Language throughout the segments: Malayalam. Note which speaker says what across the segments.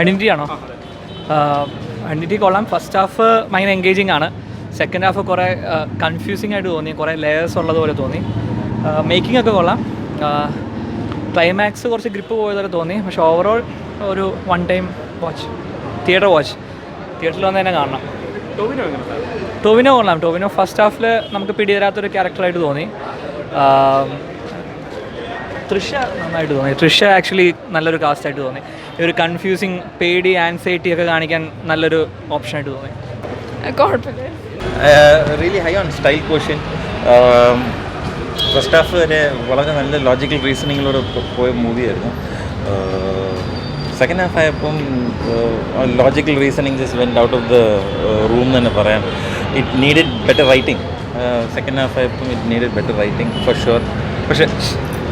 Speaker 1: ഐഡൻറ്റിറ്റി ആണോ? ഐഡൻറ്റിറ്റി കൊള്ളാം. ഫസ്റ്റ് ഹാഫ് ഭയങ്കര എൻഗേജിങ് ആണ്. സെക്കൻഡ് ഹാഫ് കുറേ കൺഫ്യൂസിങ് ആയിട്ട് തോന്നി, കുറേ ലെയേഴ്സ് ഉള്ളതുപോലെ തോന്നി. മേക്കിംഗ് ഒക്കെ കൊള്ളാം. ക്ലൈമാക്സ് കുറച്ച് ഗ്രിപ്പ് പോയതുപോലെ തോന്നി. പക്ഷേ ഓവറോൾ ഒരു one time watch, theatre watch. തിയേറ്ററിൽ വന്ന് തന്നെ കാണണം. ടോവിനോ കൊള്ളാം. ടോവിനോ ഫസ്റ്റ് ഹാഫിൽ നമുക്ക് പിടിതരാത്തൊരു ക്യാരക്ടറായിട്ട് തോന്നി. തൃഷ നന്നായിട്ട് തോന്നി. തൃഷ ആക്ച്വലി നല്ലൊരു കാസ്റ്റായിട്ട് തോന്നി. ഈ ഒരു കൺഫ്യൂസിങ്, പേടി, ആൻസൈറ്റി ഒക്കെ കാണിക്കാൻ നല്ലൊരു ഓപ്ഷനായിട്ട് തോന്നി.
Speaker 2: Really high on style question. First half വരെ വളരെ നല്ല ലോജിക്കൽ റീസണിങ്ങിലൂടെ പോയ മൂവിയായിരുന്നു. സെക്കൻഡ് ഹാഫ് ആയപ്പം logical reasoning just went out of the room തന്നെ പറയാം. It needed better writing. Second half ആയപ്പം it needed better writing for sure. പക്ഷേ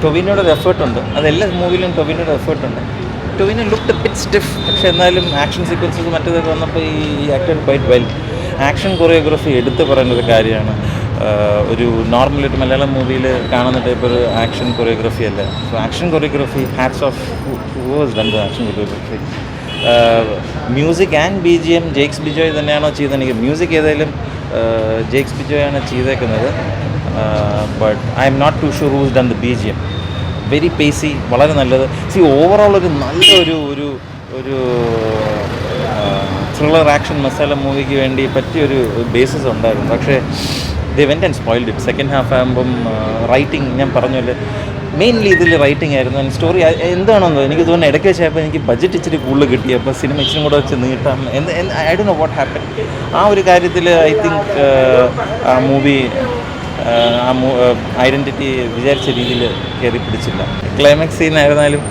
Speaker 2: ടൊവിനോയുടെ ഒരു എഫേർട്ടുണ്ട്. അതെല്ലാ മൂവിയിലും ടൊവിനോയുടെ എഫേർട്ടുണ്ട്. Tovino looked bit stiff. പക്ഷേ എന്നാലും ആക്ഷൻ സീക്വൻസസ് മറ്റേതൊക്കെ വന്നപ്പോൾ ഈ acted quite well. Action choreography എടുത്ത് പറയേണ്ട ഒരു കാര്യമാണ്. ഒരു നോർമലായിട്ട് മലയാളം മൂവിയിൽ കാണുന്ന ടൈപ്പ് ഒരു ആക്ഷൻ കൊറിയോഗ്രാഫി അല്ല. So action choreography hats off who was done the action choreography. Music and BGM Jakes Bejoy തന്നെയാണോ ചെയ്തെനിക്ക് മ്യൂസിക് ഏതായാലും ജെയ്ക്സ് ബിജോയാണ് ചെയ്തേക്കുന്നത്. But I am not too sure who's done the BGM. Very pacey, വളരെ നല്ലത്. ഓവറോൾ ഒരു നല്ല ഒരു ത്രില്ലർ ആക്ഷൻ മസാല മൂവിക്ക് വേണ്ടി പറ്റിയൊരു ബേസിസ് ഉണ്ടായിരുന്നു. പക്ഷേ they went and spoiled it. Second half ആകുമ്പം റൈറ്റിംഗ് ഞാൻ പറഞ്ഞല്ലോ, മെയിൻലി ഇതിൽ റൈറ്റിംഗ് ആയിരുന്നു. സ്റ്റോറി എന്താണെന്നോ എനിക്ക് തോന്നുന്നു ഇടയ്ക്ക് വെച്ചപ്പോൾ എനിക്ക് ബഡ്ജറ്റ് ഇച്ചിരി കൂടുതൽ കിട്ടി. അപ്പോൾ സിനിമ ഇച്ചിരി കൂടെ വെച്ച് നീട്ടാം I don't know what happen. ആ ഒരു കാര്യത്തിൽ ഐ തിങ്ക് ആ മൂവി ഐഡൻറ്റിറ്റി വിചാരിച്ച രീതിയിൽ കയറി പിടിച്ചില്ല. ക്ലൈമാക്സ് സീനായിരുന്നാലും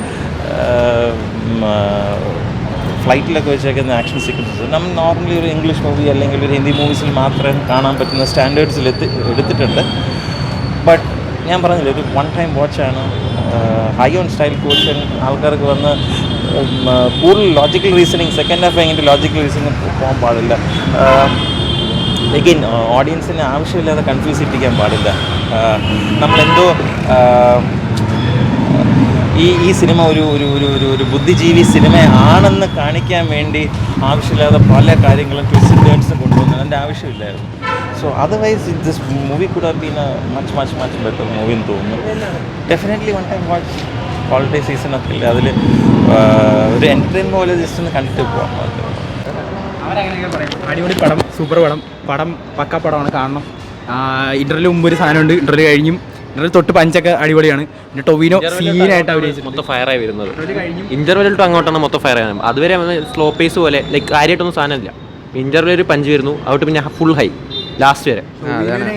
Speaker 2: ഫ്ലൈറ്റിലൊക്കെ വെച്ചേക്കുന്ന ആക്ഷൻ സീക്വൻസസ് നമ്മൾ നോർമലി ഒരു ഇംഗ്ലീഷ് മൂവി അല്ലെങ്കിൽ ഒരു ഹിന്ദി മൂവീസിൽ മാത്രം കാണാൻ പറ്റുന്ന സ്റ്റാൻഡേർഡ്സിൽ എടുത്തിട്ടുണ്ട്. ബട്ട് ഞാൻ പറഞ്ഞില്ല, ഒരു വൺ ടൈം വാച്ചാണ്. High on style question. ആൾക്കാർക്ക് വന്ന് കൂടുതൽ ലോജിക്കൽ റീസണിങ്, സെക്കൻഡ് ഹാഫ് കഴിഞ്ഞിട്ട് ലോജിക്കൽ റീസണിങ് പോകാൻ പാടില്ല. എഗെയിൻ ഓഡിയൻസിന് ആവശ്യമില്ലാതെ കൺഫ്യൂസ് ചെയ്യിപ്പിക്കാൻ പാടില്ല. നമ്മളെന്തോ ഈ സിനിമ ഒരു ബുദ്ധിജീവി സിനിമ ആണെന്ന് കാണിക്കാൻ വേണ്ടി ആവശ്യമില്ലാതെ പല കാര്യങ്ങളും ട്വിസ്റ്റ് ടേൺസും കൊണ്ടുവന്നു. അതിൻ്റെ ആവശ്യമില്ലായിരുന്നു. So otherwise this movie could have been a much better movie എന്ന് തോന്നുന്നു. Definitely one time watch. Holiday സീസണൊക്കെ ഇല്ല, അതിൽ ഒരു എൻ്റർടൈൻമെൻറ്റ് പോലെ ജസ്റ്റ് ഒന്ന് കണ്ടിട്ട് പോകാം.
Speaker 3: അടിപൊളി പടം, സൂപ്പർ പടം പക്ക പടമാണ്. കാണണം. ഇൻ്റർവ്യൂ മുമ്പ് ഒരു സാധനമുണ്ട്, ഇൻ്റർവ്യൂ കഴിഞ്ഞും ഇൻ്റർവ്യൂ തൊട്ട് പഞ്ചൊക്കെ അടിപൊളിയാണ്. പിന്നെ ടൊവിനോ സീനായിട്ട് അഭിനയിച്ചു.
Speaker 4: മൊത്തം ഫയറായി വരുന്നത് ഇൻ്റർവ്യൂ തൊട്ട് അങ്ങോട്ടാണ് മൊത്തം ഫയർ ആയത്. അതുവരെ സ്ലോ പേസ് പോലെ ലൈക്ക് കാര്യമായിട്ടൊന്നും സാധനമില്ല. ഇൻ്റർവ്യൂ ഒരു പഞ്ച് വരുന്നു, അവിടെ പിന്നെ ഫുൾ ഹൈ ലാസ്റ്റ് വരെ.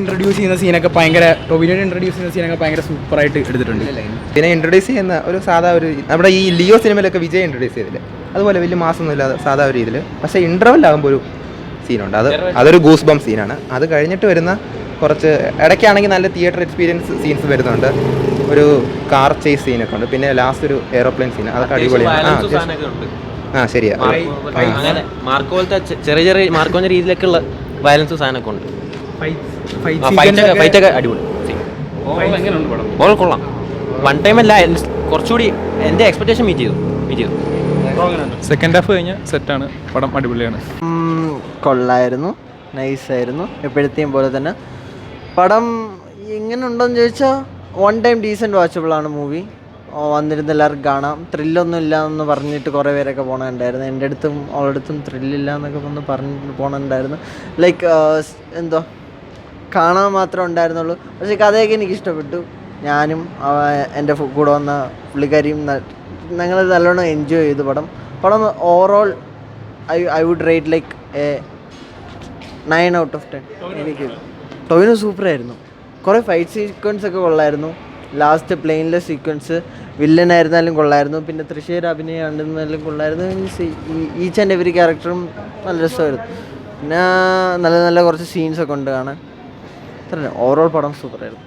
Speaker 3: ഇൻട്രൊഡ്യൂസ് ചെയ്യുന്ന സീനൊക്കെ ഭയങ്കര സൂപ്പറായിട്ട് എടുത്തിട്ടുണ്ട്.
Speaker 5: പിന്നെ ഇൻട്രൊഡ്യൂസ് ചെയ്യുന്ന ഒരു സാധാ ഒരു നമ്മുടെ ഈ ലിയോ സിനിമയിലൊക്കെ വിജയ് ഇൻട്രൊഡ്യൂസ് ചെയ്തില്ലേ, അതുപോലെ വലിയ മാസമൊന്നും ഇല്ലാതെ സാധാ ഒരു രീതിയിൽ. പക്ഷേ ഇൻ്റർവെല്ലാകുമ്പോൾ ഒരു സീനുണ്ട്, അതൊരു ഗൂസ് ബം സീനാണ്. അത് കഴിഞ്ഞിട്ട് വരുന്ന കുറച്ച് ഇടയ്ക്കാണെങ്കിൽ നല്ല തിയേറ്റർ എക്സ്പീരിയൻസ് സീൻസ് വരുന്നുണ്ട്. ഒരു കാർ ചേസ് സീനൊക്കെ ഉണ്ട്. പിന്നെ ലാസ്റ്റ് ഒരു എയറോപ്ലെയിൻ സീൻ, അതൊക്കെ അടിപൊളിയാണ്. ശരിയാ.
Speaker 4: മാർക്കോ പോലത്തെ ചെറിയ മാർക്കോന്റെ രീതിയിലേക്കുള്ള വയലൻസ് സാധനമൊക്കെ ഉണ്ട്. ഫൈറ്റൊക്കെ അടിപൊളി. ഓൾ കൊള്ളാം. വൺ ടൈം അല്ല, കുറച്ചുകൂടി എൻ്റെ എക്സ്പെക്ടേഷൻ മീറ്റ് ചെയ്തു.
Speaker 6: സെക്കൻഡ് ഹാഫ് കഴിഞ്ഞ് സെറ്റാണ്. പടം അടിപൊളിയാണ്.
Speaker 7: കൊള്ളായിരുന്നു, നൈസായിരുന്നു. എപ്പോഴത്തെയും പോലെ തന്നെ പടം എങ്ങനെ ഉണ്ടോയെന്ന് ചോദിച്ചാൽ വൺ ടൈം ഡീസൻറ്റ് വാച്ചബിളാണ് മൂവി. വന്നിരുന്ന് എല്ലാവർക്കും കാണാം. ത്രില്ലൊന്നും ഇല്ല എന്ന് പറഞ്ഞിട്ട് കുറേ പേരൊക്കെ പോകണുണ്ടായിരുന്നു. എൻ്റെ അടുത്തും അവളടുത്തും ത്രില്ലില്ല എന്നൊക്കെ വന്ന് പറഞ്ഞിട്ട് പോകണുണ്ടായിരുന്നു. ലൈക്ക് എന്തോ കാണാൻ മാത്രമേ ഉണ്ടായിരുന്നുള്ളൂ. പക്ഷേ കഥയൊക്കെ എനിക്ക് ഇഷ്ടപ്പെട്ടു. ഞാനും എൻ്റെ കൂടെ വന്ന പുള്ളിക്കാരിയും ഞങ്ങൾ നല്ലോണം എൻജോയ് ചെയ്തു പടം overall I would rate like 9 out of 10. എനിക്ക് ടൊവിനോ സൂപ്പറായിരുന്നു. കുറേ ഫൈറ്റ് സീക്വൻസ് ഒക്കെ കൊള്ളായിരുന്നു. ലാസ്റ്റ് പ്ലെയിനിലെ സീക്വൻസ് വില്ലനായിരുന്നാലും കൊള്ളായിരുന്നു. പിന്നെ തൃശ്ശൂർ അഭിനയം ഉണ്ടെന്നാലും കൊള്ളായിരുന്നു. ഈച്ച് ആൻഡ് എവറി ക്യാരക്ടറും നല്ല രസമായിരുന്നു. പിന്നെ നല്ല കുറച്ച് സീൻസൊക്കെ ഉണ്ട് കാണാൻ. അത്ര ഓവറോൾ പടം സൂപ്പറായിരുന്നു.